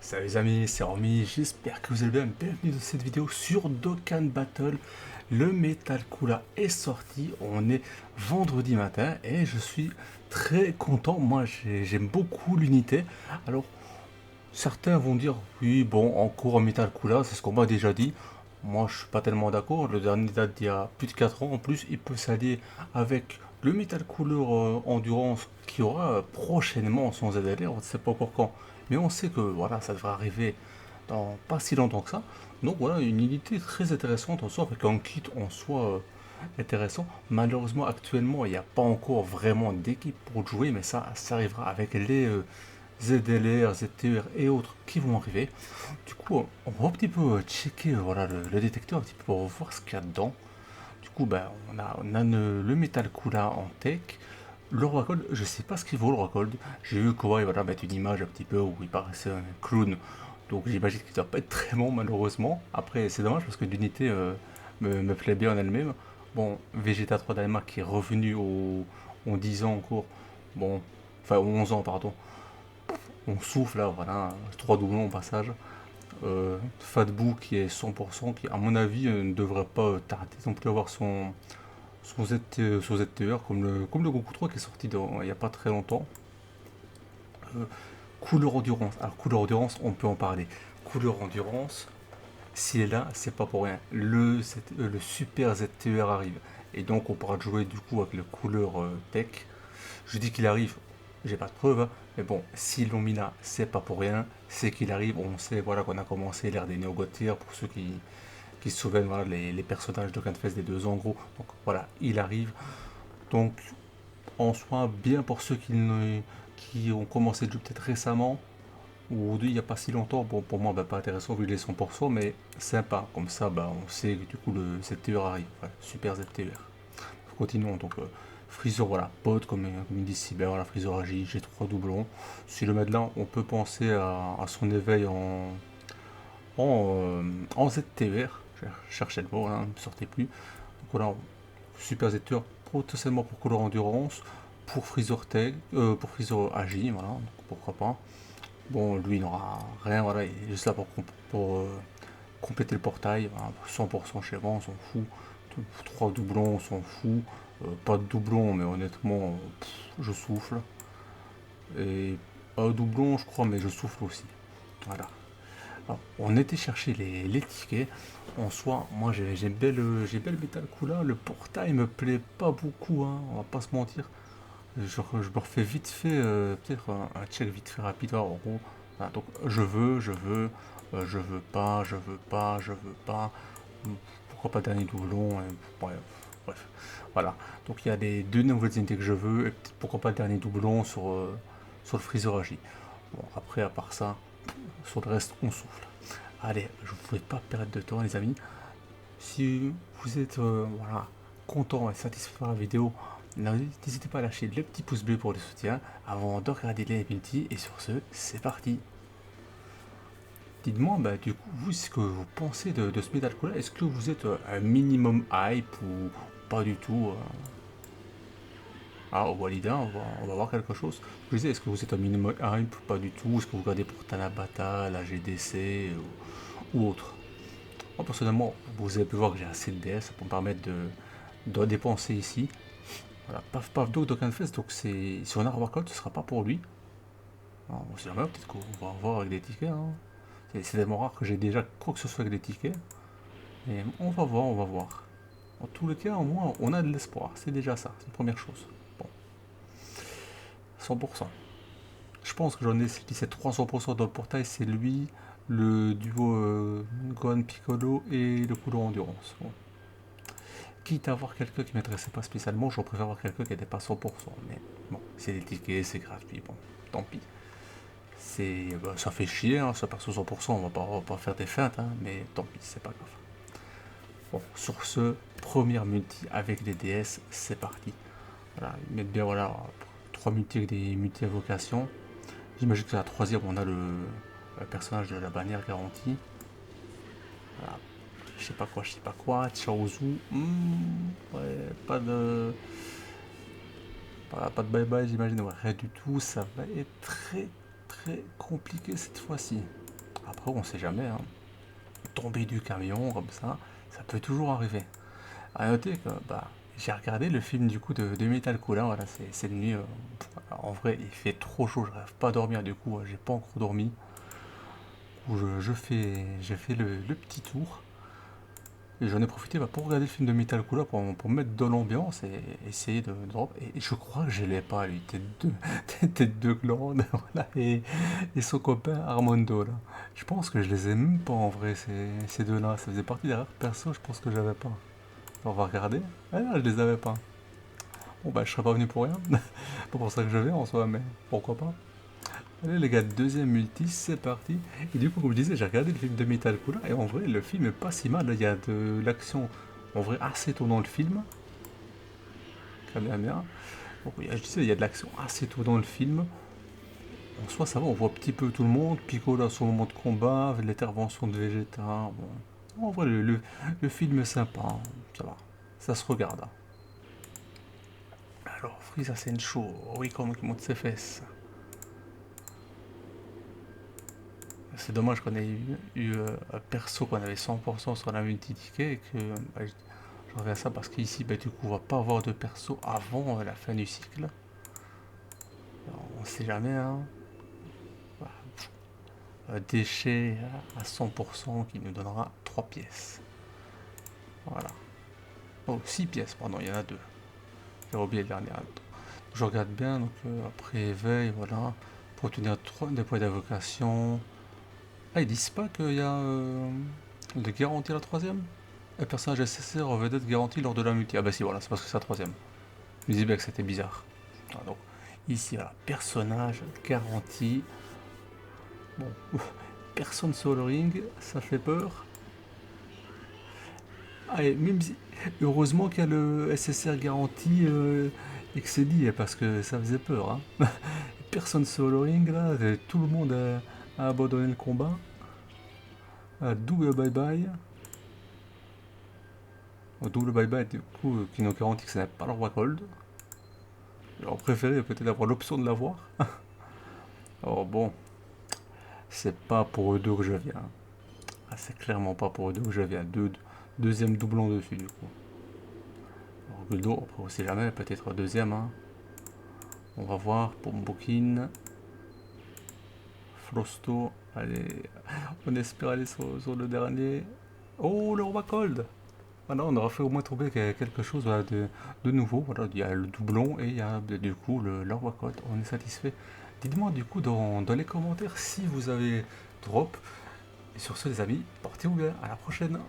Salut les amis, c'est Romy, j'espère que vous allez bien. Bienvenue dans cette vidéo sur Dokkan Battle. Le Metal Kula est sorti, on est vendredi matin et je suis très content. Moi j'aime beaucoup l'unité. Alors certains vont dire oui bon encore un Metal Kula, c'est ce qu'on m'a déjà dit. Moi je suis pas tellement d'accord, le dernier date d'il y a plus de 4 ans. En plus il peut s'allier avec le Metal Cooler Endurance qui aura prochainement son ZLR, on ne sait pas encore quand. Mais on sait que voilà, ça devrait arriver dans pas si longtemps que ça. Donc voilà, une unité très intéressante en soi, avec un kit en soi intéressant. Malheureusement, actuellement, il n'y a pas encore vraiment d'équipe pour jouer, mais ça arrivera avec les ZLR, ZTR et autres qui vont arriver. Du coup, on va un petit peu checker voilà, le détecteur un petit peu pour voir ce qu'il y a dedans. Du coup, ben, on a le Metal Kula en tech. Le Rockhold, je sais pas ce qu'il vaut le Rockhold. J'ai vu qu'on va voilà, mettre une image un petit peu où il paraissait un clown. Donc j'imagine qu'il doit pas être très bon malheureusement. Après c'est dommage parce que l'unité me plaît bien en elle-même. Bon, Vegeta 3 Daima qui est revenu aux 10 ans en cours. Bon, enfin aux 11 ans pardon. On souffle là, voilà, 3 doublons au passage. Fatboo qui est 100%, qui à mon avis ne devrait pas tarder non plus avoir son ZTR comme le Goku 3 qui est sorti il n'y a pas très longtemps. Euh, Couleur endurance. Alors couleur endurance, on peut en parler. Couleur endurance, s'il est là, c'est pas pour rien. Le super ZTR arrive. Et donc on pourra jouer du coup avec le couleur tech. Je dis qu'il arrive, j'ai pas de preuves, hein, mais bon, s'ils l'ont mis là, c'est pas pour rien. C'est qu'il arrive, on sait voilà qu'on a commencé l'ère des néo pour ceux qui se souviennent voilà, les personnages de Canfest des 2 ans en gros. Donc voilà, il arrive. Donc en soi, bien pour ceux qui ont commencé le jeu peut-être récemment, ou il n'y a pas si longtemps, bon pour moi bah, pas intéressant vu les 100%, mais sympa, comme ça bah, on sait que du coup le ZTR arrive, ouais, super ZTR. Continuons donc, Freezer voilà, pote comme il dit Cyber, voilà, Freezer agit, j'ai 3 doublons. Si le met là, on peut penser à son éveil en ZTR, je cherchais le mot, hein, ne sortait plus. Donc voilà, super ZTR potentiellement pour Color Endurance, pour Freezer Tag, pour Freezer Agi, voilà, donc pourquoi pas. Bon, lui, il n'aura rien, voilà, il est juste là pour compléter le portail, voilà, 100% chez moi, on s'en fout. 3 doublons, on s'en fout. Pas de doublons, mais honnêtement, je souffle. Et un doublon, je crois, mais je souffle aussi. Voilà. Alors, on était chercher les tickets. En soi, moi j'ai belle Metal Kula. Le portail me plaît pas beaucoup, hein, on va pas se mentir. Je me refais vite fait, peut-être un check vite fait rapide. En gros, voilà, donc je veux pas, je veux pas, je veux pas. Pourquoi pas dernier doublon bref, bref, voilà. Donc il y a les 2 nouvelles unités que je veux, et pourquoi pas le dernier doublon sur le Freezer Agi. Bon, après, à part ça, sur le reste, on souffle. Allez, je ne voulais pas perdre de temps, les amis. Si vous êtes voilà, content et satisfait par la vidéo, n'hésitez pas à lâcher le petit pouce bleu pour le soutien avant de regarder les multi. Et sur ce, c'est parti. Dites-moi, bah, du coup, vous, ce que vous pensez de ce Metal Cola, est-ce que vous êtes un minimum hype ou pas du tout Ah, au Walida, on va voir quelque chose. Je disais, est-ce que vous êtes un minimum hype ou pas du tout? Est-ce que vous regardez pour Tanabata, la GDC ou autre? Moi, personnellement, vous avez pu voir que j'ai assez de DS pour me permettre de dépenser ici. Voilà, paf paf dog Dokkanfest, donc si on a Warcraft, ce sera pas pour lui. Alors, on sait jamais, peut-être qu'on va voir avec des tickets. Hein. C'est tellement rare que j'ai déjà quoi que ce soit avec des tickets. Mais on va voir, on va voir. En tous les cas, au moins, on a de l'espoir. C'est déjà ça, c'est une première chose. Bon, 100%. Je pense que j'en ai, si c'est 300% dans le portail, c'est lui, le duo Gohan Piccolo et le couleur Endurance. Bon. Quitte à avoir quelqu'un qui m'intéressait pas spécialement, je préfère avoir quelqu'un qui n'était pas 100%. Mais bon, c'est des tickets, c'est gratuit, bon, tant pis. Bah, ça fait chier, hein, ça perso 100%, on va pas faire des feintes, hein, mais tant pis, c'est pas grave. Bon, sur ce, première multi avec les DS, c'est parti. Voilà, ils mettent bien voilà, 3 multi avec des multi-invocations. J'imagine que la troisième, on a le personnage de la bannière garantie. Voilà, je sais pas quoi, Chaozu. Ouais, pas de bye bye, j'imagine, ouais, rien du tout. Ça va être très très compliqué cette fois-ci. Après, on sait jamais, hein. Tomber du camion comme ça peut toujours arriver. À noter que bah, j'ai regardé le film du coup de Metal Cola, voilà, c'est cette nuit. En vrai, il fait trop chaud, je rêve pas à dormir, du coup, j'ai pas encore dormi. Où j'ai fait le petit tour. Et j'en ai profité bah, pour regarder le film de Metal Cola pour me mettre dans l'ambiance et essayer de drop. Et je crois que je l'ai pas, lui, tête de glande, voilà, et son copain Armando, là. Je pense que je les ai même pas en vrai, ces deux-là. Ça faisait partie des rares persos, je pense que j'avais pas. On va regarder. Ah non, je les avais pas. Bon bah je serais pas venu pour rien. Pas pour ça que je vais en soi, mais pourquoi pas. Allez les gars, deuxième multi, c'est parti. Et du coup, comme je disais, j'ai regardé le film de Metal Cola et en vrai, le film est pas si mal. Il y a de l'action en vrai assez tôt dans le film. Très bien, bien. Bon, je disais, il y a de l'action assez tôt dans le film. En soi, ça va, on voit un petit peu tout le monde. Piccolo à son moment de combat, l'intervention de Vegeta. Bon. En vrai, le film est sympa, hein. Ça va, ça se regarde, hein. Alors, Frieza Sencho, oui, comme qui monte ses fesses. C'est dommage qu'on ait eu un perso qu'on avait 100% sur la multi-ticket et que bah, je reviens à ça parce qu'ici, bah, du coup, on va pas avoir de perso avant la fin du cycle. Alors, on sait jamais, hein. Bah, déchet à 100% qui nous donnera 3 pièces. Voilà. Oh, 6 pièces, pardon, il y en a 2. J'ai oublié le dernier. Je regarde bien, donc après éveil, voilà. Pour obtenir 3 des points d'invocation. Ah, ils disent pas qu'il y a de garantie à la troisième. Un personnage SSR en vedette garantie lors de la multi. Ah bah si, voilà, c'est parce que c'est la troisième. Je me disais bien que c'était bizarre. Ah, donc, ici, voilà, personnage garanti. Bon, personne sur le ring, ça fait peur. Ah, et même si, heureusement qu'il y a le SSR garanti et que c'est dit, parce que ça faisait peur, hein. Personne sur le ring, là, tout le monde a abandonné le combat. Double bye bye. Double bye bye, du coup, qui nous garantit que ça n'a pas le roi Gold. J'aurais préféré peut-être avoir l'option de l'avoir. Oh bon, c'est pas pour eux deux que je viens. Ah, c'est clairement pas pour eux deux que je viens. Deuxième doublon dessus, du coup. Alors, Guldo, après, on sait jamais, peut-être deuxième, hein. On va voir pour Mbokin. Frosto, allez, on espère aller sur le dernier. Oh, le roi Cold! Voilà, on aura fait au moins trouver quelque chose voilà, de nouveau. Voilà, il y a le doublon et il y a du coup le roi Cold. On est satisfait. Dites-moi du coup dans les commentaires si vous avez drop. Et sur ce les amis, portez-vous bien, à la prochaine.